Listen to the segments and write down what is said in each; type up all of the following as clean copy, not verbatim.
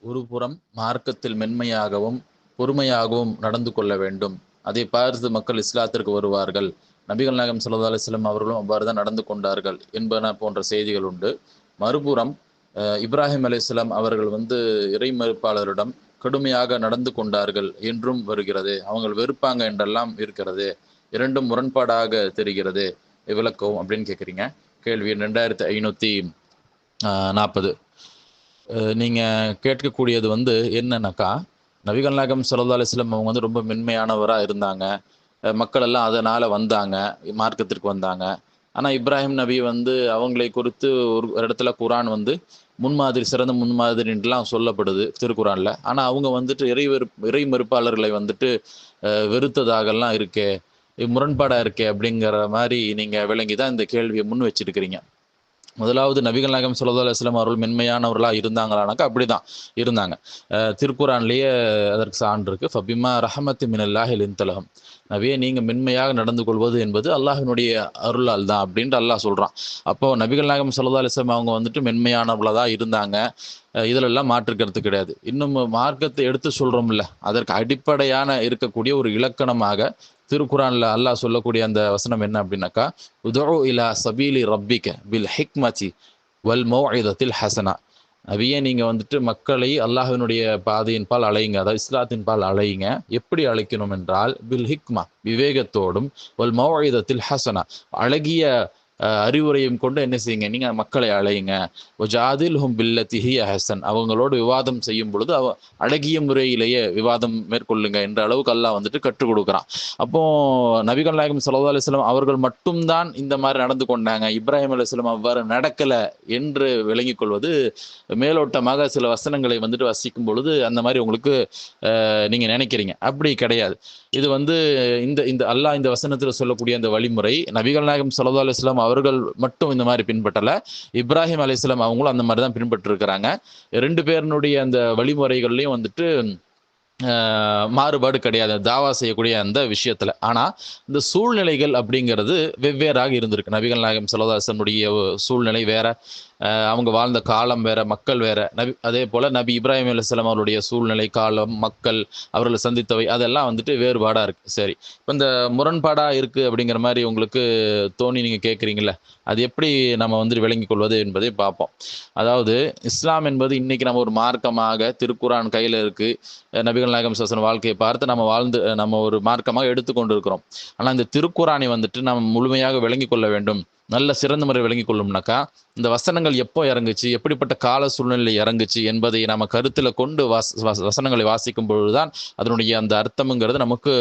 ஒரு புறம் மார்க்கத்தில் மென்மையாகவும் பொறுமையாகவும் நடந்து கொள்ள வேண்டும். அதை பார்த்து மக்கள் இஸ்லாத்திற்கு வருவார்கள். நபிகள் நாயகம் ஸல்லல்லாஹு அலைஹி வஸல்லம் அவர்களும் அவ்வாறு தான் நடந்து கொண்டார்கள் என்பன போன்ற செய்திகள் உண்டு. மறுபுறம் இப்ராஹிம் அலைஹிஸ்ஸலாம் அவர்கள் இறை மறுப்பாளரிடம் கடுமையாக நடந்து கொண்டார்கள் என்றும் வருகிறது. அவங்க வெறுப்பாங்க என்றெல்லாம் இருக்கிறது. 2ம் முரண்பாடாக தெரிகிறது. விளக்கவும் அப்படின்னு கேட்குறீங்க. கேள்வி 2540. நீங்க கேட்கக்கூடியது என்னன்னாக்கா, நபிகள் நாயகம் ஸல்லல்லாஹு அலைஹி வஸல்லம் அவங்க ரொம்ப மென்மையானவரா இருந்தாங்க. மக்கள் எல்லாம் அதனால வந்தாங்க, மார்க்கத்திற்கு வந்தாங்க. ஆனா இப்ராஹிம் நபி அவங்களை குறித்து ஒரு இடத்துல குர்ஆன் முன்மாதிரி, சிறந்த முன்மாதிரின்ட்டுலாம் சொல்லப்படுது திருக்குர்ஆன்ல. ஆனா அவங்க இறை மறுப்பாளர்களை வெறுத்ததாகலாம் இருக்கே, முரண்பாடா இருக்கே அப்படிங்கிற மாரி நீங்க விளங்கி தான் இந்த கேள்விய முன் வச்சிருக்கிறீங்க. முதலாவது நபிகள் நாயகம் ஸல்லல்லாஹு அலைஹி வஸல்லம் அவர்கள் மென்மையானவர்களா இருந்தாங்களானாக்கா அப்படிதான் இருந்தாங்க. திருக்குர்ஆன்லயே அதற்கு சான்று இருக்கு. ஃபபிமா ரஹமத்தின் மினல்லாஹி லின்த லஹும். நபியே நீங்க மென்மையாக நடந்து கொள்வது என்பது அல்லாஹ்வினுடைய அருளால் தான் அப்படின்ட்டு அல்லாஹ் சொல்றான். அப்போ நபிகள் நாயகம் ஸல்லல்லாஹு அலைஹி வஸல்லம் அவங்க மென்மையானவர்களா தான் இருந்தாங்க. இதிலெல்லாம் மாற்று கருத்து கிடையாது. இன்னும் மார்க்கத்தை எடுத்து சொல்றோம்ல, அதற்கு அடிப்படையான இருக்கக்கூடிய ஒரு இலக்கணமாக திருக்குர்ஆன்ல அல்லாஹ் சொல்லக்கூடிய அந்த வசனம் என்ன அப்படின்னாக்கா, உதுஉ இலா சபீலி ரப்பிக பில் ஹிக்மதி வல் மௌஇதத்தில் ஹஸனா. நபியே நீங்க மக்களை அல்லாஹ்வினுடைய பாதையின் பால் அழையுங்க, அதாவது இஸ்லாத்தின் பால் அழையுங்க. எப்படி அழைக்கணும் என்றால் பில் ஹிக்மா, விவேகத்தோடும், வல் மௌஇதத்தில் ஹஸனா, அழகிய அறிவுரையும் கொண்டு என்ன செய்யுங்க, நீங்க மக்களை அழையுங்க. வஜாதில்ஹும் பில்லத்தி ஹிய அஹ்சன், அவங்களோடு விவாதம் செய்யும் பொழுது அழகிய முறையிலேயே விவாதம் மேற்கொள்ளுங்க என்ற அளவுக்கு அல்லாஹ் கற்றுக் கொடுக்குறான். அப்போ நபிகள் நாயகம் ஸல்லல்லாஹு அலைஹி வஸல்லம் அவர்கள் மட்டும்தான் இந்த மாதிரி நடந்து கொண்டாங்க, இப்ராஹிம் அலைஹிஸ்ஸலாம் அவ்வாறு நடக்கல என்று விளங்கிக் கொள்வது மேலோட்டமாக சில வசனங்களை வசிக்கும் பொழுது அந்த மாதிரி உங்களுக்கு நீங்க நினைக்கிறீங்க. அப்படி கிடையாது. இது இந்த இந்த அல்லாஹ் இந்த வசனத்தில் சொல்லக்கூடிய அந்த வழிமுறை நபிகள் நாயகம் ஸல்லல்லாஹு அலைஹி வஸல்லம் அவர்கள் மட்டும் இந்த மாதிரி பின்பற்றல, இப்ராஹிம் அலைஹிஸ்ஸலாம் அவங்களும் அந்த மாதிரி தான் பின்பற்றி இருக்கிறாங்க. 2 பேருடைய அந்த வழிமுறைகள்லையும் மாறுபாடு கிடையாது தாவா செய்யக்கூடிய அந்த விஷயத்துல. ஆனா இந்த சூழ்நிலைகள் அப்படிங்கிறது வெவ்வேறாக இருந்திருக்கு. நபிகள் நாயகம் ஸல்லல்லாஹு அலைஹி வஸல்லம் சூழ்நிலை வேற, அவங்க வாழ்ந்த காலம் வேற, மக்கள் வேற. அதே போல நபி இப்ராஹிம் அலைஹிஸ்ஸலாம் அவருடைய சூழ்நிலை, காலம், மக்கள், அவர்கள் சந்தித்தவை அதெல்லாம் வேறுபாடா இருக்கு. சரி, இப்போ இந்த முரண்பாடா இருக்கு அப்படிங்கிற மாதிரி உங்களுக்கு தோணி நீங்க கேட்குறீங்கல்ல, அது எப்படி நம்ம விளங்கிக் கொள்வது என்பதை பார்ப்போம். அதாவது இஸ்லாம் என்பது இன்னைக்கு நம்ம ஒரு மார்க்கமாக திருக்குர்ஆன் கையில இருக்கு. நபிகள் நாயகம் ஸல்லல்லாஹு அலைஹி வஸல்லம் வாழ்க்கையை பார்த்து நம்ம ஒரு மார்க்கமாக எடுத்துக்கொண்டு இருக்கிறோம். ஆனா இந்த திருக்குர்ஆனை நம்ம முழுமையாக விளங்கிக் கொள்ள வேண்டும், நல்ல சிறந்த முறை விளங்கிக் கொள்ளும்னாக்கா, இந்த வசனங்கள் எப்போ இறங்குச்சு, எப்படிப்பட்ட கால சூழ்நிலை இறங்குச்சு என்பதை நம்ம கருத்துல கொண்டு வசனங்களை வாசிக்கும் பொழுதுதான் அதனுடைய அந்த அர்த்தம்ங்கிறது நமக்கு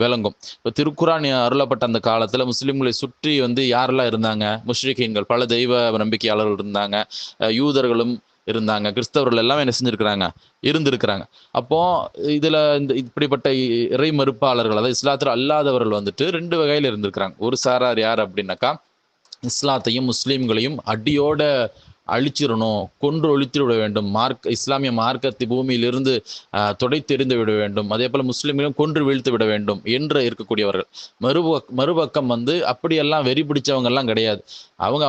விளங்கும். இப்போ திருக்குர்ஆன் அருளப்பட்ட அந்த காலத்துல முஸ்லிம்களை சுற்றி யாரெல்லாம் இருந்தாங்க? முஷ்ரிக்கீன்கள், பல தெய்வ நம்பிக்கையாளர்கள் இருந்தாங்க, யூதர்களும் இருந்தாங்க, கிறிஸ்தவர்கள் எல்லாம் என்ன செஞ்சிருக்கிறாங்க, இருந்திருக்கிறாங்க. அப்போ இதுல இந்த இப்படிப்பட்ட இறை மறுப்பாளர்கள், அதாவது இஸ்லாத்தில் அல்லாதவர்கள் 2 வகையில் இருந்திருக்கிறாங்க. ஒரு சாரார் யார் அப்படின்னாக்கா, இஸ்லாத்தையும் முஸ்லீம்களையும் அடியோட அழிச்சிடணும், கொன்று ஒழித்து விட வேண்டும், இஸ்லாமிய மார்க்கத்தை பூமியிலிருந்து துடைத்தெறிந்து விட வேண்டும், அதே போல முஸ்லிம்களையும் கொன்று வீழ்த்து விட வேண்டும் என்று இருக்கக்கூடியவர்கள். மறுபக்கம் அப்படியெல்லாம் வெறி பிடிச்சவங்க எல்லாம் கிடையாது.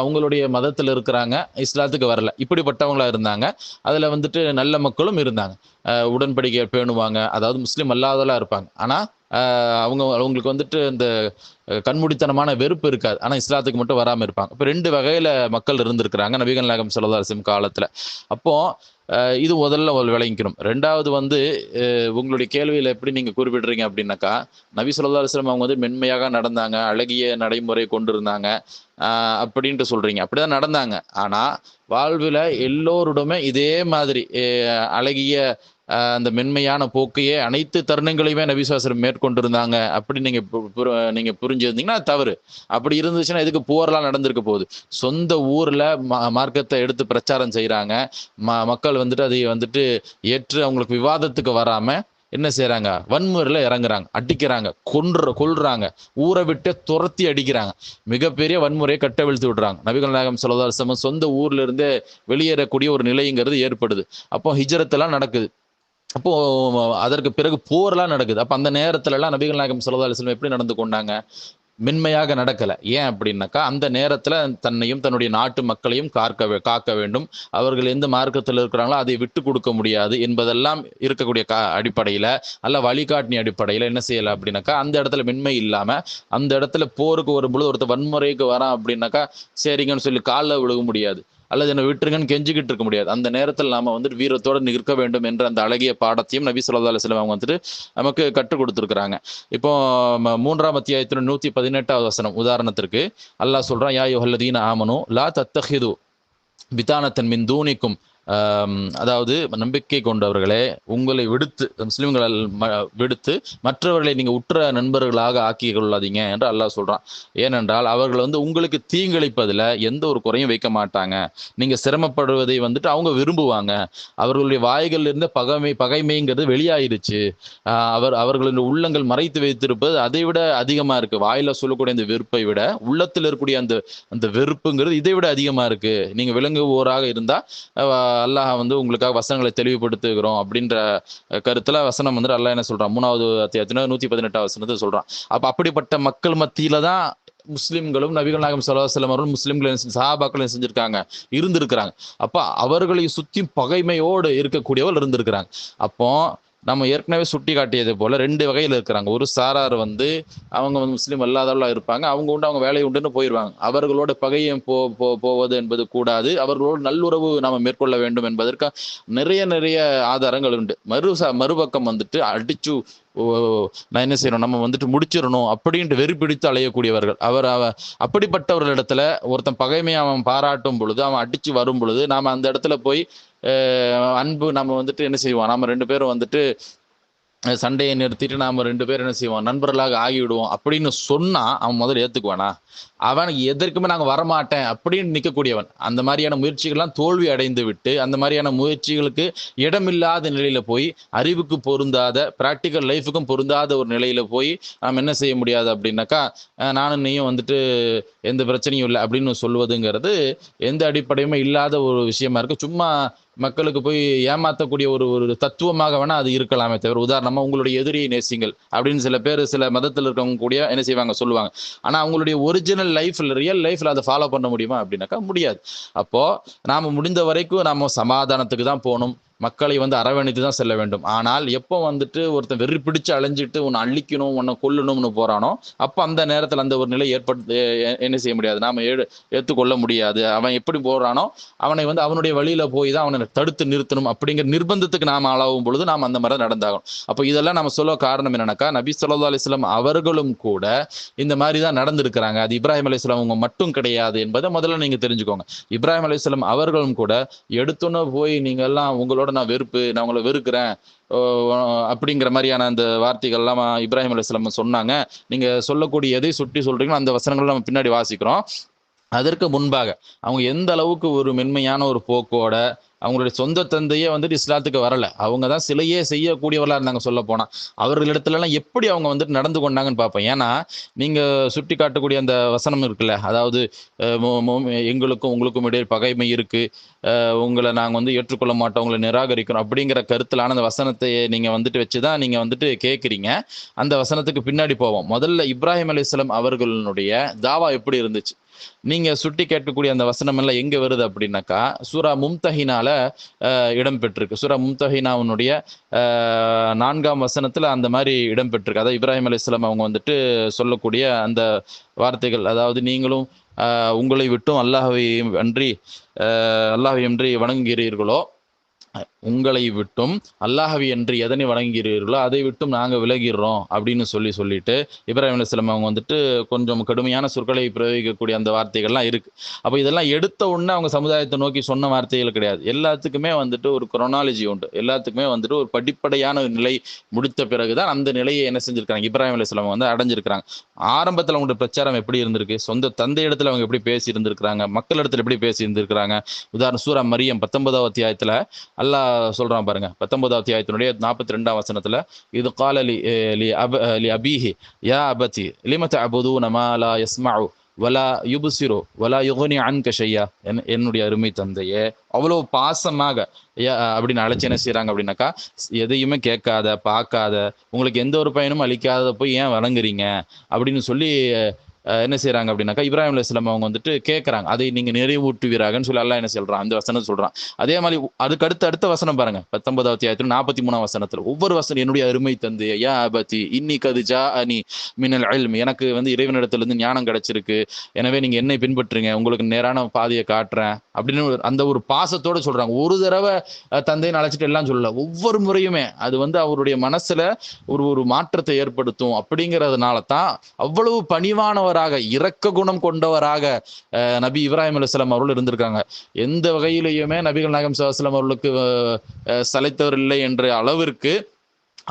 அவங்களுடைய மதத்தில் இருக்கிறாங்க, இஸ்லாத்துக்கு வரல, இப்படிப்பட்டவங்களா இருந்தாங்க. அதுல நல்ல மக்களும் இருந்தாங்க, உடன்படிக்கை பேணுவாங்க, அதாவது முஸ்லீம் அல்லாதவர்களா இருப்பாங்க. ஆனா அவங்களுக்கு இந்த கண்மூடித்தனமான வெறுப்பு இருக்காது, ஆனா இஸ்லாத்துக்கு மட்டும் வராம இருப்பாங்க. இப்ப 2 வகையில மக்கள் இருந்திருக்கிறாங்க நபிகள் நாயகம் ஸல்லல்லாஹு அலைஹி வஸல்லம் காலத்துல. அப்போ இது முதல்ல விளங்கிக்கணும். 2வது உங்களுடைய கேள்வியில எப்படி நீங்க குறிப்பிடுறீங்க அப்படின்னாக்கா, நபி ஸல்லல்லாஹு அலைஹி வஸல்லம் அவங்க மென்மையாக நடந்தாங்க, அழகிய நடைமுறை கொண்டிருந்தாங்க அப்படின்ட்டு சொல்றீங்க. அப்படிதான் நடந்தாங்க. ஆனா வாழ்வுல எல்லோருடமே இதே மாதிரி அழகிய அந்த மென்மையான போக்கையே அனைத்து தருணங்களையுமே நபி ஸல்லல்லாஹு அலைஹி வஸல்லம் மேற்கொண்டிருந்தாங்க அப்படி நீங்க புரிஞ்சிருந்தீங்கன்னா தவறு. அப்படி இருந்துச்சுன்னா எதுக்கு போரெல்லாம் நடந்திருக்க போகுது? சொந்த ஊர்ல மார்க்கத்தை எடுத்து பிரச்சாரம் செய்யறாங்க, மக்கள் அதை ஏற்று அவங்களுக்கு விவாதத்துக்கு வராம என்ன செய்யறாங்க, வன்முறையில இறங்குறாங்க, அடிக்கிறாங்க, கொல்றாங்க, ஊரை விட்டு துரத்தி அடிக்கிறாங்க, மிகப்பெரிய வன்முறையை கட்டவிழ்த்து விடுறாங்க. நபிகள் நாயகம் ஸல்லல்லாஹு அலைஹி வஸல்லம் சொந்த ஊர்ல இருந்தே வெளியேறக்கூடிய ஒரு நிலைங்கிறது ஏற்படுது. அப்போ ஹிஜ்ரத் எல்லாம் நடக்குது. அப்போ அதற்கு பிறகு போர்லாம் நடக்குது. அப்ப அந்த நேரத்துல எல்லாம் நபிகள் நாயகம் ஸல்லல்லாஹு அலைஹி வஸல்லம் எப்படி நடந்து கொண்டாங்க? மென்மையாக நடக்கலை. ஏன் அப்படின்னாக்கா அந்த நேரத்தில் தன்னையும் தன்னுடைய நாட்டு மக்களையும் காக்க வேண்டும். அவர்கள் எந்த மார்க்கத்தில் இருக்கிறாங்களோ அதை விட்டு கொடுக்க முடியாது என்பதெல்லாம் இருக்கக்கூடிய அடிப்படையில் அல்ல வழிகாட்டினி அடிப்படையில் என்ன செய்யலை அப்படின்னாக்கா அந்த இடத்துல மென்மை இல்லாமல் அந்த இடத்துல போருக்கு வரும்பொழுது ஒருத்தர் வன்முறைக்கு வரான் அப்படின்னாக்கா சரிங்கன்னு சொல்லி காலில் விழுக முடியாது, அல்லது என்னை விட்டுருங்கன்னு கெஞ்சிக்கிட்டு இருக்க முடியாது. அந்த நேரத்தில் நாம வந்துட்டு வீரத்தோடு நிற்க வேண்டும் என்ற அந்த அழகிய பாடத்தையும் நபி ஸல்லல்லாஹு அலைஹி வஸல்லம் அவங்க வந்துட்டு நமக்கு கற்றுக் கொடுத்துருக்குறாங்க. இப்போ 3ஆம் அத்தியாயத்தின் 118வது வசனம் உதாரணத்திற்கு அல்லாஹ் சொல்றான், யா அய்யுஹல்லதீன ஆமனு லா தத்தஹிது பிதானத்தன் மின் தூனிக்கும், அதாவது நம்பிக்கை கொண்டவர்களே உங்களை விடுத்து முஸ்லிம்கள் விடுத்து மற்றவர்களை நீங்க உற்ற நண்பர்களாக ஆக்கி கொள்ளாதீங்க என்று அல்லாஹ் சொல்றான். ஏனென்றால் அவர்கள் வந்து உங்களுக்கு தீங்கிழைப்பதில் எந்த ஒரு குறையும் வைக்க மாட்டாங்க. நீங்க சிரமப்படுவதை வந்துட்டு அவங்க விரும்புவாங்க. அவர்களுடைய வாய்கள் இருந்த பகைமைங்கிறது வெளியாயிருச்சு. அவர்களின் உள்ளங்கள் மறைத்து வைத்திருப்பது அதை விட அதிகமா இருக்கு. வாயில சொல்லக்கூடிய அந்த வெறுப்பை விட உள்ளத்தில் இருக்கக்கூடிய அந்த அந்த வெறுப்புங்கிறது இதை விட அதிகமா இருக்கு. நீங்க விளங்குவோராக இருந்தா அல்லாஹ் வந்து உங்களுக்காக வசனங்களை தெளிவுபடுத்துகிறோம் அப்படின்ற கருத்துல வசனம் வந்து அல்லாஹ் என்ன சொல்றான், 3வது அத்தியாயத்துல 118வது வசனத்தை சொல்றான். அப்ப அப்படிப்பட்ட மக்கள் மத்தியில தான் முஸ்லிம்களும் நபிகள் நாயகம் ஸல்லல்லாஹு அலைஹி வஸல்லம் அவர்களும் முஸ்லிம்கள் சஹாபாக்கள் செஞ்சிருக்காங்க, இருந்திருக்கிறாங்க. அப்ப அவர்களை சுத்தி பகைமையோடு இருக்கக்கூடியவர்கள் இருந்திருக்கிறாங்க. அப்போ நம்ம ஏற்கனவே சுட்டி காட்டியது போல 2 வகையில் இருக்கிறாங்க. ஒரு சாரார் வந்து அவங்க வந்து முஸ்லீம் அல்லாதவர்களாக இருப்பாங்க, அவங்க உண்டு அவங்க வேலை உண்டுன்னு போயிடுவாங்க. அவர்களோட பகையை போவது என்பது கூடாது, அவர்களோடு நல்லுறவு நாம மேற்கொள்ள வேண்டும் என்பதற்கு நிறைய ஆதாரங்கள் உண்டு. மறுபக்கம் வந்துட்டு அடிச்சு நான் என்ன செய்யணும், நம்ம வந்துட்டு முடிச்சிடணும் அப்படின்ட்டு வெறி பிடித்து அலையக்கூடியவர்கள். அப்படிப்பட்டவர்களிடத்துல ஒருத்தன் பகைமையை அவன் பாராட்டும் பொழுது, அவன் அடிச்சு வரும் பொழுது நாம அந்த இடத்துல போய் அன்பு நம்ம வந்துட்டு என்ன செய்வோம், நம்ம 2 பேரும் வந்துட்டு சண்டையை நிறுத்திட்டு நாம 2 பேரும் என்ன செய்வோம், நண்பர்களாக ஆகிவிடுவோம் அப்படின்னு சொன்னா அவன் முதல்ல ஏத்துக்குவானா? அவன் எதற்குமே நாங்க வரமாட்டேன் அப்படின்னு நிற்கக்கூடியவன். அந்த மாதிரியான முயற்சிகள்லாம் தோல்வி அடைந்து விட்டு அந்த மாதிரியான முயற்சிகளுக்கு இடமில்லாத நிலையில போய் அறிவுக்கு பொருந்தாத பிராக்டிக்கல் லைஃபுக்கும் பொருந்தாத ஒரு நிலையில போய் நாம் என்ன செய்ய முடியாது அப்படின்னாக்கா நானும் நீயும் வந்துட்டு எந்த பிரச்சனையும் இல்லை அப்படின்னு சொல்வதுங்கிறது எந்த அடிப்படையுமே இல்லாத ஒரு விஷயமா இருக்கு. சும்மா மக்களுக்கு போய் ஏமாத்தக்கூடிய ஒரு தத்துவமாக வேணா அது இருக்கலாமே தவிர, உதாரணமா உங்களுடைய எதிரியை நேசிங்கள் அப்படின்னு சில பேர் சில மதத்தில் இருக்கவங்க கூட என்ன செய்வாங்க சொல்லுவாங்க. ஆனா அவங்களுடைய ஒரிஜினல் லைஃப்ல ரியல் லைஃப்ல அதை ஃபாலோ பண்ண முடியுமா அப்படின்னாக்கா முடியாது. அப்போ நாம முடிந்த வரைக்கும் நாம சமாதானத்துக்கு தான் போகணும், மக்களை வந்து அரவணைத்து தான் செல்ல வேண்டும். ஆனால் எப்போ வந்துட்டு ஒருத்தன் வெறி பிடிச்சு அலைஞ்சிட்டு உன்னை அழிக்கணும் உன்னை கொல்லணும்னு போறானோ அப்போ அந்த நேரத்தில் அந்த ஒரு நிலை ஏற்படுத்த என்ன செய்ய முடியாது, நாம ஏற்றுக்கொள்ள முடியாது. அவன் எப்படி போறானோ அவனை வந்து அவனுடைய வழியில போய் தான் அவனை தடுத்து நிறுத்தணும் அப்படிங்கிற நிர்பந்தத்துக்கு நாம் ஆளாகும் பொழுது நாம் அந்த மாதிரி நடந்தாகணும். அப்போ இதெல்லாம் நம்ம சொல்ல காரணம் என்னன்னாக்கா நபி ஸல்லல்லாஹு அலைஹி வஸல்லம் அவர்களும் கூட இந்த மாதிரி தான் நடந்திருக்கிறாங்க. அது இப்ராஹிம் அலைஹிஸ்ஸலாம் அவங்க மட்டும் கிடையாது என்பதை முதல்ல நீங்க தெரிஞ்சுக்கோங்க. இப்ராஹிம் அலைஹிஸ்ஸலாம் அவர்களும் கூட எடுத்தோன்னு போய் நீங்க எல்லாம் உங்களோட நான் வெறுப்பு, நான் உங்களை வெறுக்கிறேன் அப்படிங்கிற மாதிரியான அந்த வார்த்தைகள் எல்லாம் இப்ராஹிம் அலைஹிஸ்ஸலாம் சொன்னாங்க. நீங்க சொல்லக்கூடிய எதை சுட்டி சொல்றீங்களோ அந்த வசனங்கள் நம்ம பின்னாடி வாசிக்கிறோம். அதற்கு முன்பாக அவங்க எந்த அளவுக்கு ஒரு மென்மையான ஒரு போக்கோட அவங்களுடைய சொந்த தந்தையே வந்துட்டு இஸ்லாத்துக்கு வரல, அவங்க தான் சிலையே செய்யக்கூடியவர்களா இருந்தாங்க. சொல்ல போனா அவர்களிடத்துல எல்லாம் எப்படி அவங்க வந்துட்டு நடந்து கொண்டாங்கன்னு பார்ப்போம். ஏன்னா நீங்க சுட்டி காட்டக்கூடிய அந்த வசனம் இருக்குல்ல, அதாவது எங்களுக்கும் உங்களுக்கும் இடையே பகைமை இருக்கு, உங்களை நாங்க வந்து ஏற்றுக்கொள்ள மாட்டோம், உங்களை நிராகரிக்கிறோம் அப்படிங்கிற கருத்திலான அந்த வசனத்தை நீங்க வந்துட்டு வச்சுதான் நீங்க வந்துட்டு கேட்குறீங்க. அந்த வசனத்துக்கு பின்னாடி போவோம். முதல்ல இப்ராஹிம் அலைஹிஸ்ஸலாம் அவர்களுடைய தாவா எப்படி இருந்துச்சு, நீங்க சுட்டி கேட்கக்கூடிய அந்த வசனம் எல்லாம் எங்க வருது அப்படின்னாக்கா சூரா மும்தஹினால இடம்பெற்றிருக்கு. சூரா மும்தஹினாவுடைய 4ஆம் வசனத்துல அந்த மாதிரி இடம்பெற்றிருக்கு. அதாவது இப்ராஹிம் அலைஹிஸ்ஸலாம் அவங்க வந்துட்டு சொல்லக்கூடிய அந்த வார்த்தைகள், அதாவது நீங்களும் உங்களை விட்டும் அல்லாஹ்வை அன்றி வணங்குகிறீர்களோ, உங்களை விட்டும் அல்லாஹ்வை என்று எதனை வணங்குகிறீர்களோ அதை விட்டும் நாங்கள் விலகிறோம் அப்படின்னு சொல்லிட்டு இப்ராஹிம் அலைஹிஸ்ஸலாம் அவங்க வந்துட்டு கொஞ்சம் கடுமையான சொற்களை பிரயோகிக்கக்கூடிய அந்த வார்த்தைகள்லாம் இருக்கு. அப்போ இதெல்லாம் எடுத்த உடனே அவங்க சமுதாயத்தை நோக்கி சொன்ன வார்த்தைகள் கிடையாது. எல்லாத்துக்குமே வந்துட்டு ஒரு குரோனாலஜி உண்டு, எல்லாத்துக்குமே வந்துட்டு ஒரு படிப்படையான நிலை முடித்த பிறகுதான் அந்த நிலையை என்ன செஞ்சிருக்காங்க இப்ராஹிம் அலைஹிஸ்ஸலாம் வந்து அடைஞ்சிருக்கிறாங்க. ஆரம்பத்தில் அவங்களுடைய பிரச்சாரம் எப்படி இருந்திருக்கு, சொந்த தந்தை இடத்துல அவங்க எப்படி பேசி இருந்திருக்கிறாங்க, மக்கள் இடத்துல எப்படி பேசி இருந்திருக்கிறாங்க. உதாரணம் சூரா மரியம் 19ஆம் அத்தியாயத்துல அல்லாஹ் சொல்றான் பாருங்க. 19ஆம் அத்தியாயத்தினுடைய 42ஆம் வசனத்துல இது கால லி அபீஹி யா அபதி லிம தஅபுதூன மா லா யஸ்மஉ வலா யுபுசிரோ வலா யுகனி அன்க ஷையா, என்னுடைய அருமை தந்தையே, அவ்வளோ பாசமாக அப்படின்னு அழைச்சி என்ன செய்யறாங்க அப்படின்னாக்கா, எதையுமே கேட்காத பார்க்காத, உங்களுக்கு எந்த ஒரு பயனும் அளிக்காத போய் ஏன் வணங்குறீங்க அப்படின்னு சொல்லி என்ன செய்யறாங்க அப்படின்னாக்கா, இப்ராஹிம் அலைஹிஸ்ஸலாம் அவங்க வந்துட்டு கேட்கறாங்க. அதை நீங்க நிறைவூட்டுவீராகன்னு சொல்லி அல்லாஹ் என்ன சொல்றான், அந்த வசனம் சொல்றான். அதே மாதிரி அதுக்கு அடுத்த வசனம் பாருங்க, 19வது அத்தியாயத்தில் 43ஆம் வசனத்துல ஒவ்வொரு வசனம், என்னுடைய அருமை தந்தை யா அபதி இன்னி கது ஜாஅனி மினல் இல்ம், எனக்கு வந்து இறைவனிடத்திலிருந்து ஞானம் கிடைச்சிருக்கு, எனவே நீங்க என்னை பின்பற்றுங்க, உங்களுக்கு நேரான பாதையை காட்டுறேன் அப்படின்னு அந்த ஒரு பாசத்தோட சொல்றாங்க. ஒரு தடவை தந்தையை அழைச்சிட்டு எல்லாம் சொல்லல, ஒவ்வொரு முறையுமே அது வந்து அவருடைய மனசுல ஒரு ஒரு மாற்றத்தை ஏற்படுத்தும். அப்படிங்கிறதுனால தான் அவ்வளவு பணிவானவராக, இரக்க குணம் கொண்டவராக நபி இப்ராஹிம் அலைஹிஸ்ஸலாம் அவர்கள் இருந்திருக்காங்க. எந்த வகையிலையுமே நபிகள் நாயகம் ஸல்லல்லாஹு அலைஹி வஸல்லம் அவர்களுக்கு சளைத்தவர் இல்லை என்ற அளவிற்கு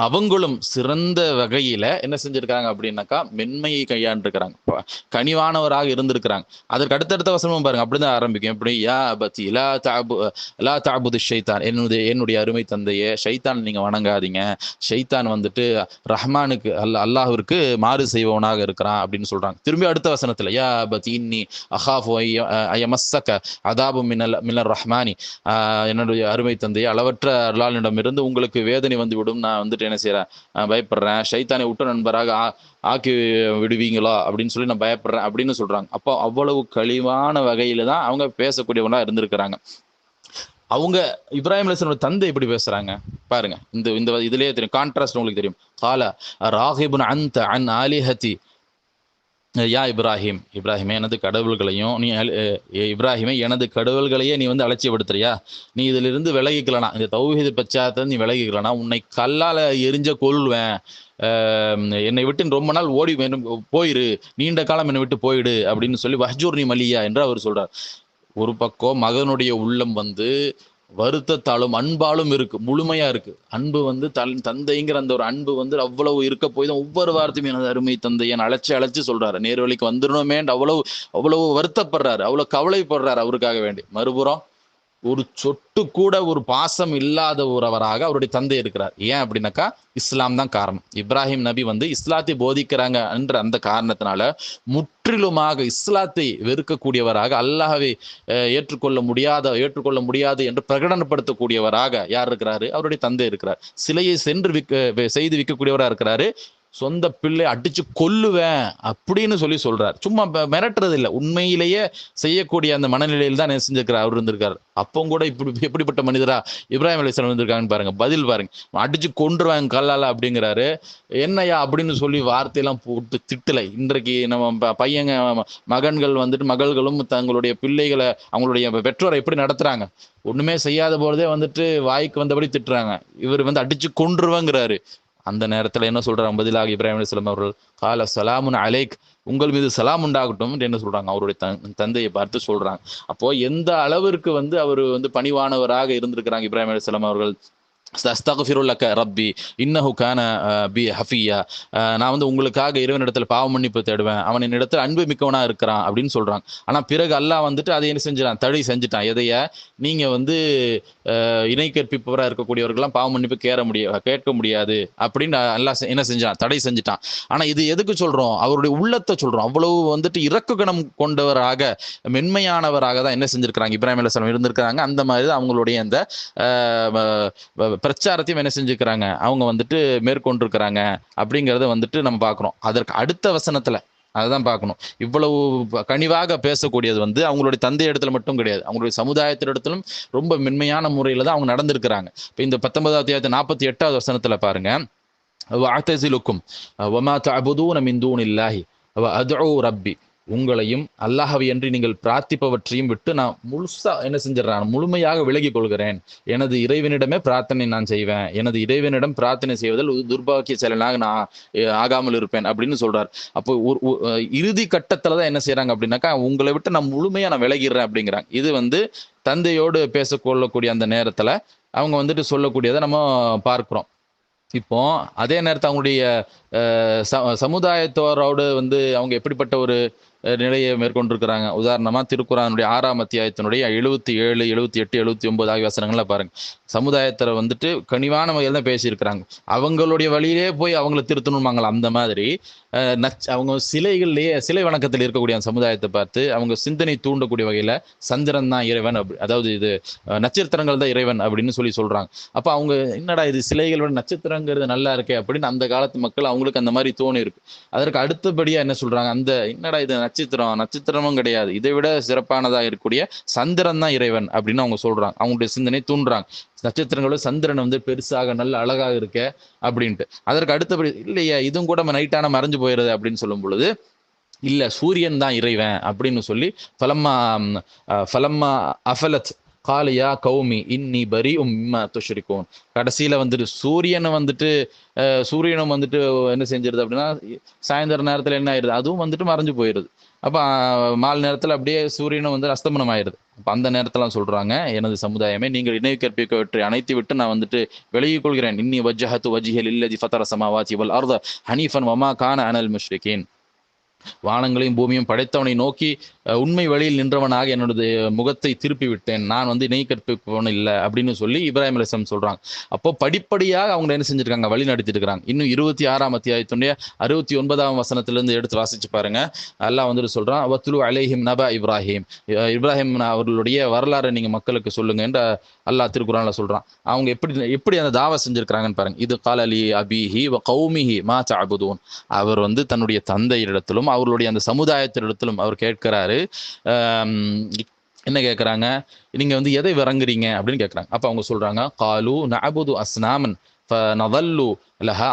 அவங்களும் சிறந்த வகையில என்ன செஞ்சிருக்காங்க அப்படின்னாக்கா, மென்மையை கையாண்டிருக்கிறாங்க, கனிவானவராக இருந்திருக்கிறாங்க. அதற்கு அடுத்தடுத்த வசனமும் பாருங்க, அப்படிதான் ஆரம்பிக்கும். எப்படி, யா அபதி லா தஅபுது ஷைத்தான், என்னுடைய அருமை தந்தையே, ஷைத்தான் நீங்க வணங்காதீங்க, ஷைத்தான் வந்துட்டு ரஹ்மானுக்கு அல்லாஹ்விற்கு மாறு செய்வவனாக இருக்கிறான் அப்படின்னு சொல்றாங்க. திரும்பி அடுத்த வசனத்துல, யா அபதி இன்னி அஹாஃபு அயமஸ்ஸக அதாபு மினர் ரஹ்மானி, என்னுடைய அருமை தந்தையே, அளவற்ற அல்லாஹ்விடமிருந்து உங்களுக்கு வேதனை வந்து விடும், நான் வந்து என்ன செய்யறேன், பயப்படுறேன், ஷைத்தானை உற்ற நண்பராக ஆக்கி விடுவீங்களா அப்படின்னு சொல்லி நான் பயப்படுறேன் அப்படின்னு சொல்றாங்க. அப்போ அவ்வளவு கழிவான வகையில தான் அவங்க பேசக்கூடியவங்களா இருந்திருக்கிறாங்க. அவங்க இப்ராஹிம் அலைஹிஸ்ஸலாம் தந்தை எப்படி பேசுறாங்க பாருங்க, இந்த இந்த இதுலயே தெரியும், கான்ட்ராஸ்ட் உங்களுக்கு தெரியும். கால ராகிபுன் அன்த அன் ஆலிஹதி யா இப்ராஹிம், இப்ராஹிமே எனது கடவுள்களையும் நீ இப்ராஹிமே எனது கடவுள்களையே நீ வந்து அலட்சியப்படுத்துறியா, நீ இதுல இருந்து விலகிக்கலனா, இந்த தௌஹீத் பச்சாத்தை நீ விலகிக்கலனா உன்னை கல்லால எரிஞ்ச கொல்வேன், என்னை விட்டு ரொம்ப நாள் ஓடி போயிரு, நீண்ட காலம் என்னை விட்டு போயிடு அப்படின்னு சொல்லி வஹ்ஜூர்னி மலியா என்று அவர் சொல்றார். ஒரு பக்கம் மகனுடைய உள்ளம் வந்து வருத்தத்தாலும் அன்பாலும் இருக்கு, முழுமையா இருக்கு. அன்பு வந்து தந்தைங்கிற அந்த ஒரு அன்பு வந்து அவ்வளவு இருக்க போய் தான் ஒவ்வொரு வார்த்தையும் எனது அருமை தந்தையை அழைச்சு அழைச்சு சொல்றாரு. நேர்வழிக்கு வந்துடணுமேன்னு அவ்வளவு அவ்வளவு வருத்தப்படுறாரு, அவ்வளவு கவலைப்படுறாரு அவருக்காக வேண்டி. மறுபுறம் ஒரு சொட்டு கூட ஒரு பாசம் இல்லாத ஒருவராக அவருடைய தந்தை இருக்கிறார். ஏன் அப்படின்னாக்கா, இஸ்லாம் தான் காரணம். இப்ராஹிம் நபி வந்து இஸ்லாத்தை போதிக்கிறாங்க என்ற அந்த காரணத்தினால முற்றிலுமாக இஸ்லாத்தை வெறுக்கக்கூடியவராக, அல்லாஹ்வை ஏற்றுக்கொள்ள முடியாது என்று பிரகடனப்படுத்தக்கூடியவராக யார் இருக்கிறாரு, அவருடைய தந்தை இருக்கிறார். சிலையை சென்று செய்து விற்கக்கூடியவராக இருக்கிறாரு. சொந்த பிள்ளை அடிச்சு கொல்லுவேன் அப்படின்னு சொல்லி சொல்றாரு. சும்மா மிரட்டுறது இல்லை, உண்மையிலேயே செய்யக்கூடிய அந்த மனநிலையில் தான் செஞ்சிருக்கிறார், அவர் இருந்திருக்காரு. அப்போ கூட இப்படி எப்படிப்பட்ட மனிதரா இப்ராஹிம் அலைஹிஸ்ஸலாம் இருந்திருக்காங்கன்னு பாருங்க. பதில் பாருங்க, அடிச்சு கொன்றுவாங்க கல்லால அப்படிங்கிறாரு. என்னையா அப்படின்னு சொல்லி வார்த்தையெல்லாம் போட்டு திட்டலை. இன்றைக்கு நம்ம பையங்க மகன்கள் வந்துட்டு மகள்களும் தங்களுடைய பிள்ளைகளை, அவங்களுடைய பெற்றோரை எப்படி நடத்துறாங்க, ஒண்ணுமே செய்யாத போறதே வந்துட்டு வாய்க்கு வந்தபடி திட்டுறாங்க. இவர் வந்து அடிச்சு கொன்றுவாங்கிறாரு. அந்த நேரத்துல என்ன சொல்றாங்க பதிலாக இப்ராஹிம் அலைஹிஸ்ஸலாம் அவர்கள், கால சலாமுன் அலைக், உங்கள் மீது சலாம் உண்டாகட்டும் என்ன சொல்றாங்க, அவருடைய தந்தையை பார்த்து சொல்றாங்க. அப்போ எந்த அளவிற்கு வந்து அவர் வந்து பணிவானவராக இருந்திருக்கிறாங்க இப்ராஹிம் அலைஹிஸ்ஸலாம் அவர்கள். அஸ்தக்ஃபிருல்லக ரப்பி இன்னஹு கான பி ஹஃபியா, நான் வந்து உங்களுக்காக இறைவனிடத்துல பாவ மன்னிப்பு தேடுவேன், அவன் என்னிடத்துல அன்பு மிக்கவனா இருக்கிறான் அப்படின்னு சொல்றாங்க. ஆனா பிறகு அல்லாஹ் வந்துட்டு அதை என்ன செஞ்சிடான், தடை செஞ்சுட்டான். எதைய, நீங்க வந்து இணை கற்பிப்பவராக இருக்கக்கூடியவர்கள்லாம் பாவ மன்னிப்பு கேட்க முடியாது அப்படின்னு அல்லாஹ் என்ன செஞ்சான், தடை செஞ்சுட்டான். ஆனா இது எதுக்கு சொல்றோம், அவருடைய உள்ளத்தை சொல்றோம். அவ்வளவு வந்துட்டு இரக்க குணம் கொண்டவராக, மென்மையானவராக தான் என்ன செஞ்சிருக்கிறாங்க இப்ராஹிம் அலைஹிஸ்ஸலாம் இருந்திருக்கிறாங்க. அந்த மாதிரி அவங்களுடைய அந்த பிரச்சாரத்தையும் என்ன செஞ்சுக்கிறாங்க, அவங்க வந்துட்டு மேற்கொண்டிருக்கிறாங்க அப்படிங்கிறத வந்துட்டு நம்ம பார்க்குறோம். அதற்கு அடுத்த வசனத்துல அதுதான் பார்க்கணும். இவ்வளவு கனிவாக பேசக்கூடியது வந்து அவங்களுடைய தந்தை இடத்துல மட்டும் கிடையாது, அவங்களுடைய சமுதாயத்திடத்திலும் ரொம்ப மென்மையான முறையில தான் அவங்க நடந்திருக்கிறாங்க. இப்போ இந்த 19வது அத்தியாயத்து 48வது வசனத்துல பாருங்க, வஅதஸிலுக்கும் வமா தஅபுதூன மின் தூனில்லாஹி வஅதுஉ ரப்பி, உங்களையும் அல்லாஹ்வை அன்றி நீங்கள் பிரார்த்திப்பவற்றையும் விட்டு நான் முழுசா என்ன செஞ்சிடறேன், முழுமையாக விலகி கொள்கிறேன், எனது இறைவனிடமே பிரார்த்தனை நான் செய்வேன், எனது இறைவனிடம் பிரார்த்தனை செய்வதில் துர்பாக்கிய செயலனாக நான் ஆகாமல் இருப்பேன் அப்படின்னு சொல்றார். அப்போ இறுதி கட்டத்துல தான் என்ன செய்யறாங்க அப்படின்னாக்கா, உங்களை விட்டு நான் முழுமையா நான் விலகிடுறேன் அப்படிங்கிறாங்க. இது வந்து தந்தையோடு பேசக்கொள்ளக்கூடிய அந்த நேரத்துல அவங்க வந்துட்டு சொல்லக்கூடியதை நம்ம பார்க்கிறோம். இப்போ அதே நேரத்தில் அவங்களுடைய சமுதாயத்தோரோடு வந்து அவங்க எப்படிப்பட்ட ஒரு நிலையை மேற்கொண்டிருக்கிறாங்க. உதாரணமா திருக்குர்ஆனுடைய 6ஆம் அத்தியாயத்தினுடைய 77, 78, 79 ஆகிய வசனங்கள்ல பாருங்க. சமுதாயத்துல வந்துட்டு கனிவான வகையில் தான் பேசியிருக்கிறாங்க. அவங்களுடைய வழியிலே போய் அவங்கள திருத்தணுமாங்களா, அந்த மாதிரி அவங்க சிலைகள்லயே சிலை வணக்கத்தில் இருக்கக்கூடிய அந்த சமுதாயத்தை பார்த்து அவங்க சிந்தனை தூண்டக்கூடிய வகையில சந்திரன் தான் இறைவன், அதாவது இது நட்சத்திரங்கள் தான் இறைவன் அப்படின்னு சொல்றாங்க. அப்ப அவங்க என்னடா இது சிலைகளோட நட்சத்திரங்கிறது நல்லா இருக்கே அப்படின்னு அந்த காலத்து மக்கள் அவங்களுக்கு அந்த மாதிரி தோணி இருக்கு. அதற்கு அடுத்தபடியா என்ன சொல்றாங்க, அந்த என்னடா இது நட்சத்திரமும் கிடையாது, இதை விட சிறப்பானதா இருக்கக்கூடிய சந்திரன் தான் இறைவன் அப்படின்னு அவங்க சொல்றாங்க. அவங்களுடைய சிந்தனை தூண்டுறாங்க. நட்சத்திரங்களோட சந்திரன் வந்து பெருசாக நல்ல அழகாக இருக்க அப்படின்ட்டு. அதற்கு அடுத்தபடி இல்லையா இதுவும் கூட நைட்டான மறைஞ்சு போயிருது அப்படின்னு சொல்லும் பொழுது இல்ல சூரியன் தான் இறைவன் அப்படின்னு சொல்லி ஃபலம்மா ஃபலம்மா அஃபலத் காலியா கௌமி இன்னி பரி மிம்மா துஷ்ரிகூன். கடைசியில வந்துட்டு சூரியனும் வந்துட்டு என்ன செஞ்சிருது அப்படின்னா சாயந்தர நேரத்துல என்ன ஆயிருது, அதுவும் வந்துட்டு மறைஞ்சு போயிருது. அப்ப மாலை நேரத்துல அப்படியே சூரியனும் வந்து அஸ்தமனம் ஆயிருது. அப்ப அந்த நேரத்துல சொல்றாங்க, எனது சமுதாயமே நீங்கள் இணை கற்பிக்கவற்றை அனைத்து விட்டு நான் வந்துட்டு விலகிக் கொள்கிறேன். இன்னி வஜ்ஜஹது வஜ்ஹிய லில்லதி ஃபதர ஸமாவாதி வல் அர்த ஹனீஃபன் வமா கான அனல் முஷ்ரிகீன். வானங்களையும் பூமியும் படைத்தவனை நோக்கி உண்மை வழியில் நின்றவனாக என்னோட முகத்தை திருப்பி விட்டேன், நான் வந்து இணை கற்பிப்பவன் இல்லை அப்படின்னு சொல்லி இப்ராஹிம் அலைஹிஸ்ஸலாம் சொல்றாங்க. அப்போ படிப்படியாக அவங்க என்ன செஞ்சிருக்காங்க, வழி நடத்திட்டு இருக்காங்க. இன்னும் 26ஆம் அத்தியாயத்துடைய 69ஆம் வசனத்திலிருந்து எடுத்து வாசிச்சு பாருங்க. அல்லாஹ் வந்துட்டு சொல்றான், வத்லு அலைஹிம் நபா இப்ராஹிம். இப்ராஹிம் அவர்களுடைய வரலாறு நீங்க மக்களுக்கு சொல்லுங்க என்று அல்லாஹ் திருக்குர்ஆன்ல சொல்றான். அவங்க எப்படி அந்த தாவா செஞ்சிருக்காங்கன்னு பாருங்க. இது கால லி அபிஹி வ கௌமிஹி மா தஅபுதூன். அவர் வந்து தன்னுடைய தந்தையிடத்திலும் அவர்களுடைய அந்த சமுதாயத்திடத்திலும் அவர் கேட்கிறாரு, என்ன கேட்குறாங்க, நீங்க வந்து எதை விளங்குறீங்க அப்படின்னு கேட்குறாங்க. அப்ப அவங்க சொல்றாங்க, காலு நஅபுது அஸ்னாமன் ஃபநதல்லு லஹா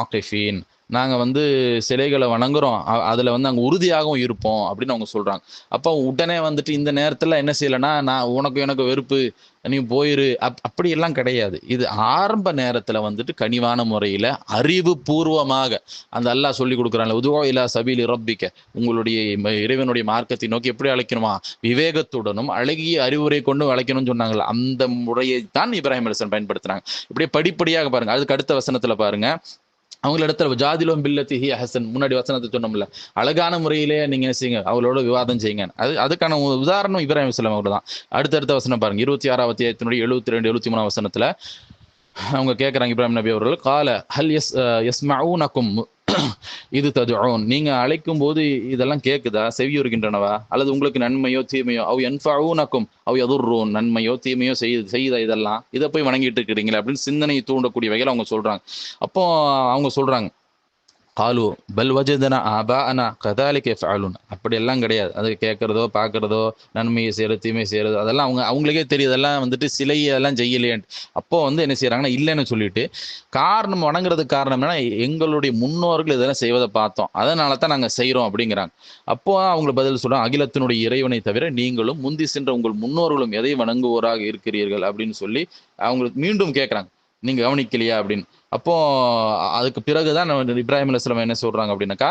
ஆகிஃபீன். நாங்க வந்து சிலைகளை வணங்குறோம், அதுல வந்து அங்க உறுதியாகவும் இருப்போம் அப்படின்னு அவங்க சொல்றாங்க. அப்போ உடனே வந்துட்டு இந்த நேரத்துல என்ன செய்யலைன்னா, நான் எனக்கு வெறுப்பு நீ போயிரு அப்படி எல்லாம் கிடையாது. இது ஆரம்ப நேரத்துல வந்துட்டு கனிவான முறையில அறிவு பூர்வமாக அந்த அல்லாஹ் சொல்லி கொடுக்குறாங்க, உதுவா இலா சபீலி ரப்பிக்க, உங்களுடைய இறைவனுடைய மார்க்கத்தை நோக்கி எப்படி அழைக்கணுமா, விவேகத்துடனும் அழகிய அறிவுரை கொண்டு அழைக்கணும்னு சொன்னாங்கல்ல, அந்த முறையை தான் இப்ராஹிம் அலைஹிஸ்ஸலாம் பயன்படுத்துறாங்க. இப்படியே படிப்படியாக பாருங்க. அதுக்கு அடுத்த வசனத்துல பாருங்க, அவங்கள இடத்துல ஜாதிலும் பில்லத்தி ஹி ஹசன், முன்னாடி வசனத்தை சொன்னோம்ல, அழகான முறையிலே நீங்க என்ன செய்யுங்க, அவங்களோட விவாதம் செய்யுங்க. அதுக்கான உதாரணம் இப்ராஹிம் அலைஹிஸ்ஸலாம் அவர்கள் தான். அடுத்தடுத்த வசனம் பாருங்க, 26ஆம் அத்தியாயத்தினுடைய 72, 73 வசனத்துல அவங்க கேட்குறாங்க இப்ராஹிம் நபி அவர்கள், கால ஹல் யஸ்மஊனகும் இது ததுஊன், நீங்க அழைக்கும் போது இதெல்லாம் கேட்குதா, செவியுறுகின்றனவா, அல்லது உங்களுக்கு நன்மையோ தீமையோ, அவ் யன்ஃபஊனகும் அவ் யதுர்ரூன், நன்மையோ தீமையோ செய்யுதா, இதெல்லாம் இதை போய் வணங்கிட்டு இருக்கிறீங்களா அப்படின்னு சிந்தனையை தூண்டக்கூடிய வகையில் அவங்க சொல்றாங்க. அப்போ அவங்க சொல்றாங்க, காலு பல் வஜதனா ஆபாஅனா கதாலிக யஃஅலூன். அப்படி எல்லாம் கிடையாது, அது கேட்கறதோ பார்க்கறதோ நன்மையை செய்யறது தீமை செய்யறது அதெல்லாம் அவங்களுக்கே தெரியும், அதெல்லாம் வந்துட்டு சிலையெல்லாம் செய்யலையேன்ட்டு. அப்போ வந்து என்ன செய்யறாங்கன்னா இல்லைன்னு சொல்லிட்டு, காரணம் வணங்குறதுக்கு காரணம் என்ன, எங்களுடைய முன்னோர்கள் இதெல்லாம் செய்வதை பார்த்தோம், அதனால தான் நாங்கள் செய்கிறோம் அப்படிங்கிறாங்க. அப்போ அவங்களுக்கு பதில் சொல்றாங்க, அகிலத்தினுடைய இறைவனை தவிர நீங்களும் முந்தி சென்ற உங்கள் முன்னோர்களும் எதை வணங்குவோராக இருக்கிறீர்கள் அப்படின்னு சொல்லி அவங்களுக்கு மீண்டும் கேட்குறாங்க, நீங்க கவனிக்கலையா அப்படின்னு. அப்போ அதுக்கு பிறகுதான் இப்ராஹிம் அலைஹிஸ்ஸலாம் என்ன சொல்றாங்க அப்படின்னாக்கா,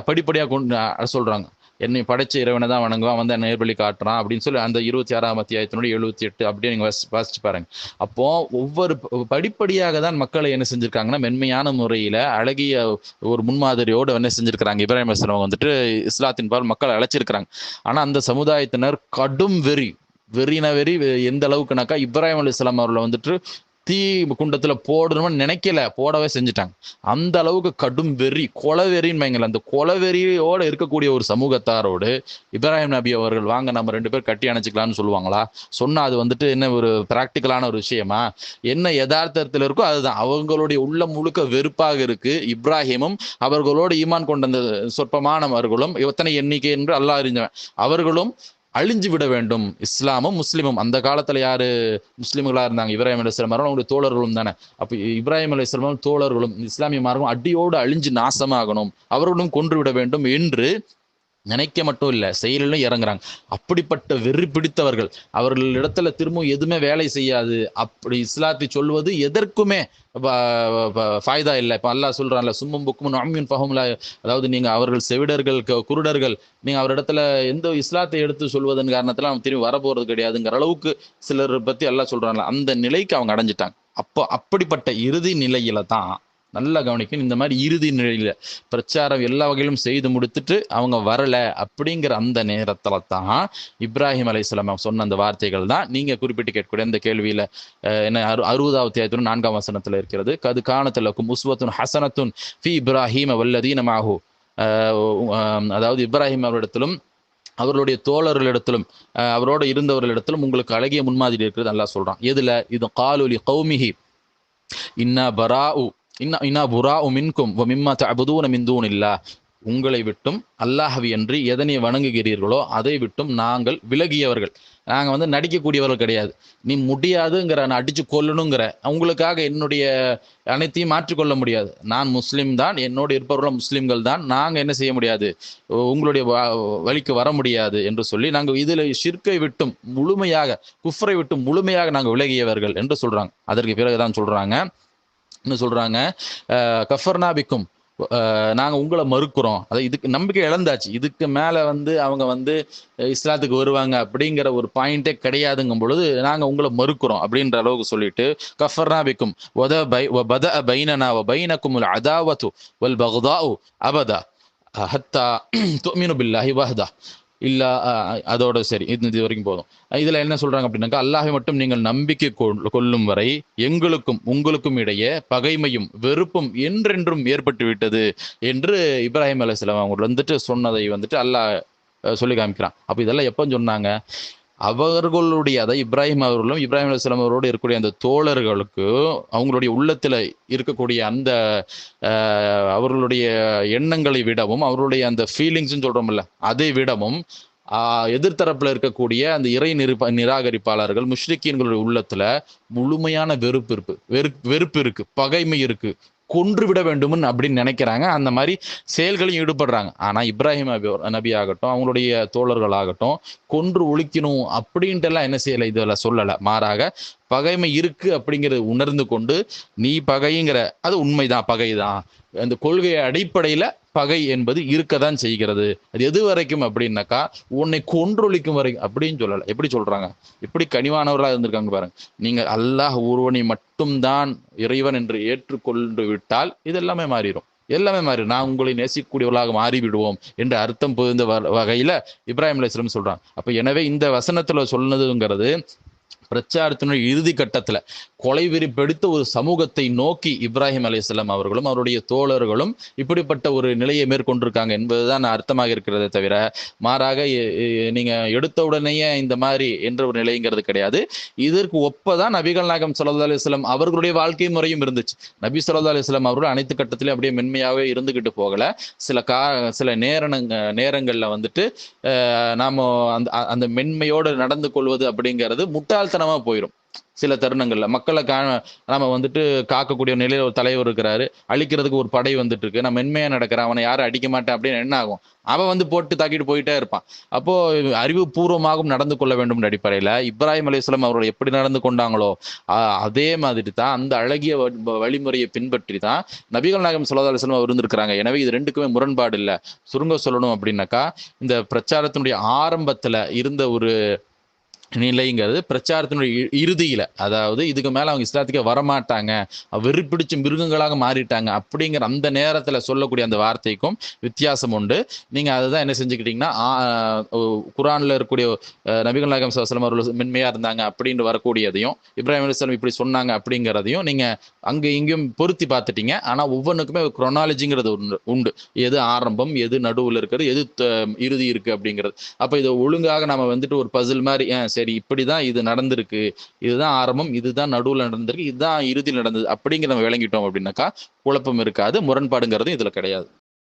படிப்படியாக கொண்டு சொல்றாங்க, என்னை படைச்ச இறைவனை தான் வணங்குவான், வந்து நேர்வழி காட்டுறான் அப்படின்னு சொல்லி அந்த 26ஆம் அத்தியாயத்தினுடைய 78 அப்படியே நீங்க வாசிச்சு பாருங்க. அப்போ ஒவ்வொரு படிப்படியாக தான் மக்களை என்ன செஞ்சிருக்காங்கன்னா, மென்மையான முறையில அழகிய ஒரு முன்மாதிரியோடு என்ன செஞ்சிருக்கிறாங்க, இப்ராஹிம் அலைஹிஸ்ஸலாம் வந்துட்டு இஸ்லாத்தின் பால் மக்களை அழைச்சிருக்கிறாங்க. ஆனா அந்த சமுதாயத்தினர் கடும் வெறி எந்த அளவுக்குனாக்கா, இப்ராஹிம் அலைஹிஸ்ஸலாம் அவர்களை வந்துட்டு தீ குண்டத்துல போடணும்னு நினைக்கல, போடவே செஞ்சுட்டாங்க. அந்த அளவுக்கு கடும் கொலவெறின்னு வைங்களேன். அந்த கொலவெறியோட இருக்கக்கூடிய ஒரு சமூகத்தாரோடு இப்ராஹிம் நபி அவர்கள் வாங்க நம்ம 2 பேர் கட்டி அணைச்சிக்கலாம்னு சொல்லுவாங்களா? சொன்னா அது வந்துட்டு என்ன ஒரு பிராக்டிக்கலான ஒரு விஷயமா? என்ன யதார்த்தத்தில் இருக்கோ அதுதான். அவங்களுடைய உள்ளம் முழுக்க வெறுப்பாக இருக்கு. இப்ராஹிமும் அவர்களோடு ஈமான் கொண்ட அந்த சொற்பமானவர்களும் எத்தனை எண்ணிக்கை என்று அல்லாஹ் அறிஞ்சவன், அவர்களும் அழிஞ்சு விட வேண்டும். இஸ்லாமும் முஸ்லிமும் அந்த காலத்துல யாரு முஸ்லிம்களா இருந்தாங்க, இப்ராஹிம் அலைஹிஸ்ஸலாம் அவங்களுடைய தோழர்களும் தானே. அப்ப இப்ராஹிம் அலைஹிஸ்ஸலாம் தோழர்களும் இஸ்லாமிய மார்க்கம் அடியோடு அழிஞ்சு நாசமாகணும், அவர்களும் கொன்று விட வேண்டும் என்று நினைக்க மட்டும் இல்ல, செயலிலும் இறங்குறாங்க. அப்படிப்பட்ட வெறி பிடித்தவர்கள், அவர்கள் இடத்துல திரும்பவும் எதுவுமே வேலை செய்யாது. அப்படி இஸ்லாத்தை சொல்வது எதற்குமே ஃபாய்தா இல்லை. இப்ப அல்லாஹ் சொல்றான்ல, சும்மும் புக்கும் அம்மின் ஃபஹும்லா, அதாவது நீங்க அவர்கள் செவிடர்கள் குருடர்கள், நீங்க அவரிடத்துல எந்த இஸ்லாத்தை எடுத்து சொல்வதன் காரணத்துல அவங்க திரும்பி வரப்போறது கிடையாதுங்கிற அளவுக்கு சிலர் பத்தி அல்லாஹ் சொல்றான்ல, அந்த நிலைக்கு அவங்க அடைஞ்சிட்டாங்க. அப்படிப்பட்ட இறுதி நிலையில தான் நல்லா கவனிக்கணும். இந்த மாதிரி இறுதி நிலையில பிரச்சாரம் எல்லா வகையிலும் செய்து முடித்துட்டு அவங்க வரல அப்படிங்கிற அந்த நேரத்துல தான் இப்ராஹிம் அலைஹிஸ்ஸலாம் சொன்ன அந்த வார்த்தைகள் தான் நீங்க குறிப்பிட்டு கேட்கக்கூடிய இந்த கேள்வியில என்ன 60வது அத்தியாயத்தின் 4ஆம் வசனத்துல இருக்கிறது. கது கானத் லக்கும் உஸ்வத்துன் ஹஸனத்துன் ஃபீ இப்ராஹீம வல்லதீன மஅஹு. அதாவது இப்ராஹிம் அவரிடத்திலும் அவர்களுடைய தோழர்களிடத்திலும் அவரோட இருந்தவர்களிடத்திலும் உங்களுக்கு அழகிய முன்மாதிரி இருக்கிறது அல்லாஹ் சொல்றான். எதுல? இது காலுலி கௌமிஹி இன்னா பராஉ இன்னா புராஉ மின்கும் வ மிம்மா தஅபுதூன மின் தூனில்லாஹ். உங்களை விட்டும் அல்லாஹ்வை அன்றி எதனை வணங்குகிறீர்களோ அதை விட்டும் நாங்கள் விலகியவர்கள். நாங்க நடிக்கக்கூடியவர்கள் கிடையாது. நீ முடியாதுங்கிற, நான் அடிச்சு கொல்லணுங்கிற, உங்களுக்காக என்னுடைய அனைத்தையும் மாற்றிக்கொள்ள முடியாது. நான் முஸ்லீம் தான், என்னோடு இருப்பவர்களும் முஸ்லீம்கள் தான். நாங்க என்ன செய்ய முடியாது, உங்களுடைய வழிக்கு வர முடியாது என்று சொல்லி நாங்கள் இதில் ஷிர்கை விட்டும் முழுமையாக, குஃப்ரை விட்டும் முழுமையாக நாங்கள் விலகியவர்கள் என்று சொல்றாங்க. அதற்கு பிறகுதான் சொல்றாங்க, என்ன சொல்றாங்க, கஃபர்னாபிக்கும், நாங்க உங்களை மறுக்கிறோம். அதை இதுக்கு நம்பிக்கை இழந்தாச்சு. இதுக்கு மேல அவங்க இஸ்லாத்துக்கு வருவாங்க அப்படிங்கிற ஒரு பாயிண்டே கிடையாதுங்கும் பொழுது நாங்க உங்களை மறுக்கிறோம் அப்படின்ற அளவுக்கு சொல்லிட்டு கஃபர்னாபிக்கும் வத பைனனா வ பைனகுமுல் அதாவத்து வல் பக்தாஉ அபதா ஹத்தா துமினு பில்லாஹி வஹ்தா இல்லா. அதோட சரி, இது வரைக்கும் போதும். இதுல என்ன சொல்றாங்க அப்படின்னாக்கா, அல்லாஹை மட்டும் நீங்கள் நம்பிக்கை கொள்ளும் வரை எங்களுக்கும் உங்களுக்கும் இடையே பகைமையும் வெறுப்பும் என்றென்றும் ஏற்பட்டு விட்டது என்று இப்ராஹிம் அலைஹிஸ்ஸலாம் அவங்க சொன்னதை அல்லாஹ் சொல்லி காமிக்கிறான். அப்ப இதெல்லாம் எப்போ சொன்னாங்க? அவர்களுடைய, அதாவது இப்ராஹிம் அவர்களும் இப்ராஹிம் அலைஹிஸ்ஸலாம் அவரோடு இருக்கக்கூடிய அந்த தோழர்களுக்கு அவங்களுடைய உள்ளத்துல இருக்கக்கூடிய அந்த அவர்களுடைய எண்ணங்களை விடவும், அவர்களுடைய அந்த ஃபீலிங்ஸ் சொல்றோம்ல, அதை விடவும் எதிர்த்தரப்புல இருக்கக்கூடிய அந்த இறை நிராகரிப்பாளர்கள் முஷ்ரிக்கீன்களுடைய உள்ளத்துல முழுமையான வெறுப்பு இருக்கு, பகைமை இருக்கு, கொன்று விட வேண்டும் அப்படின்னு நினைக்கிறாங்க. அந்த மாதிரி செயல்களையும் ஈடுபடுறாங்க. ஆனா இப்ராஹிம் நபி ஆகட்டும், அவங்களுடைய தோழர்கள் ஆகட்டும், கொன்று ஒழிக்கணும் அப்படின்ட்டு எல்லாம் என்ன செய்யலை, இதுல சொல்லலை. மாறாக பகைமை இருக்கு அப்படிங்கிறது உணர்ந்து கொண்டு, நீ பகைங்கிற அது உண்மைதான், பகைதான், அந்த கொள்கை அடிப்படையில பகை என்பது இருக்கதான் செய்கிறது. அது எது வரைக்கும் அப்படின்னாக்கா, உன்னை கொன்றொழிக்கும் வரைக்கும் அப்படின்னு சொல்லலை. எப்படி சொல்றாங்க, எப்படி கனிவானவர்களாக இருந்திருக்காங்க பாருங்க. நீங்க அல்லாஹ் ஒருவனை மட்டும்தான் இறைவன் என்று ஏற்றுக்கொண்டு விட்டால் இது எல்லாமே மாறிடும், எல்லாமே மாறிடும். நான் உங்களை நேசிக்கக்கூடியவர்களாக மாறிவிடுவோம் என்று அர்த்தம் புரிந்த வகையில இப்ராஹிம் அலைஹிஸ்ஸலாம் சொல்றாங்க. அப்ப எனவே இந்த வசனத்துல சொன்னதுங்கிறது பிரச்சாரத்தினுடைய இறுதி கட்டத்துல கொலைவெறி பெடுத்த ஒரு சமூகத்தை நோக்கி இப்ராஹிம் அலைஹிஸ்ஸலாம் அவர்களும் அவருடைய தோழர்களும் இப்படிப்பட்ட ஒரு நிலையை மேற்கொண்டிருக்காங்க என்பதுதான் அர்த்தமாக இருக்கிறதே தவிர, மாறாக நீங்க எடுத்த உடனேயே இந்த மாதிரி என்ற ஒரு நிலைங்கிறது கிடையாது. இதற்கு ஒப்பதான் நபிகள் நாயகம் ஸல்லல்லாஹு அலைஹி வஸல்லம் அவர்களுடைய வாழ்க்கை முறையும் இருந்துச்சு. நபி ஸல்லல்லாஹு அலைஹி வஸல்லம் அவர்கள் அனைத்து கட்டத்திலும் அப்படியே மென்மையாவே இருந்துகிட்டு போகல. சில நேரங்கள்ல நாம அந்த மென்மையோடு நடந்து கொள்வது அப்படிங்கிறது முட்டாள்தனமா போயிடும். சில தருணங்கள்ல மக்களை நாம காக்கக்கூடிய நிலையில ஒரு தலைவர் இருக்கிறாரு, அழிக்கிறதுக்கு ஒரு படை இருக்கு, நான் மென்மையா நடக்கிறேன், அவனை யாரும் அடிக்க மாட்டேன் அப்படின்னு என்ன ஆகும், அவன் போட்டு தாக்கிட்டு போயிட்டே இருப்பான். அப்போ அறிவுபூர்வமாகவும் நடந்து கொள்ள வேண்டும் அடிப்படையில இப்ராஹிம் அலைஹிஸ்ஸலாம் அவர்கள் எப்படி நடந்து கொண்டாங்களோ அதே மாதிரி தான், அந்த அழகிய வழிமுறையை பின்பற்றி தான் நபிகள் நாயகம் ஸல்லல்லாஹு அலைஹி வஸல்லம் இருந்திருக்கிறாங்க. எனவே இது ரெண்டுக்குமே முரண்பாடு இல்லை. சுருங்க சொல்லணும் அப்படின்னாக்கா, இந்த பிரச்சாரத்தினுடைய ஆரம்பத்துல இருந்த ஒரு நிலைங்கிறது பிரச்சாரத்தினுடைய இறுதியில, அதாவது இதுக்கு மேல அவங்க இஸ்லாத்துக்கே வரமாட்டாங்க, வெறிப்பிடிச்சு மிருகங்களாக மாறிட்டாங்க அப்படிங்கிற அந்த நேரத்துல சொல்லக்கூடிய அந்த வார்த்தைக்கும் வித்தியாசம் உண்டு. நீங்க அதுதான் என்ன செஞ்சுக்கிட்டீங்கன்னா, குர்ஆன்ல இருக்கக்கூடிய நபிகள் நாயகம் ஸல்லல்லாஹு அலைஹி வஸல்லம் அவர்கள் மென்மையா இருந்தாங்க அப்படின்னு வரக்கூடியதையும், இப்ராஹிம் அலைஹிஸ்ஸலாம் இப்படி சொன்னாங்க அப்படிங்கிறதையும் நீங்க அங்க இங்கேயும் பொருத்தி பார்த்துட்டீங்க. ஆனா ஒவ்வொன்றுக்குமே ஒரு குரோனாலஜிங்கிறது உண்டு. எது ஆரம்பம், எது நடுவில் இருக்கிறது, எது இறுதி இருக்கு அப்படிங்கிறது. அப்ப இதை ஒழுங்காக நம்ம ஒரு பசில் மாதிரி, சரி இப்படிதான் இது நடந்திருக்கு, இதுதான் ஆரம்பம், இதுதான் நடுவில் நடந்திருக்கு, இதுதான் இறுதியில் நடந்தது அப்படிங்கிற நம்ம விளங்கிட்டோம் அப்படின்னாக்கா குழப்பம் இருக்காது, முரண்பாடுங்கிறது இதுல கிடையாது.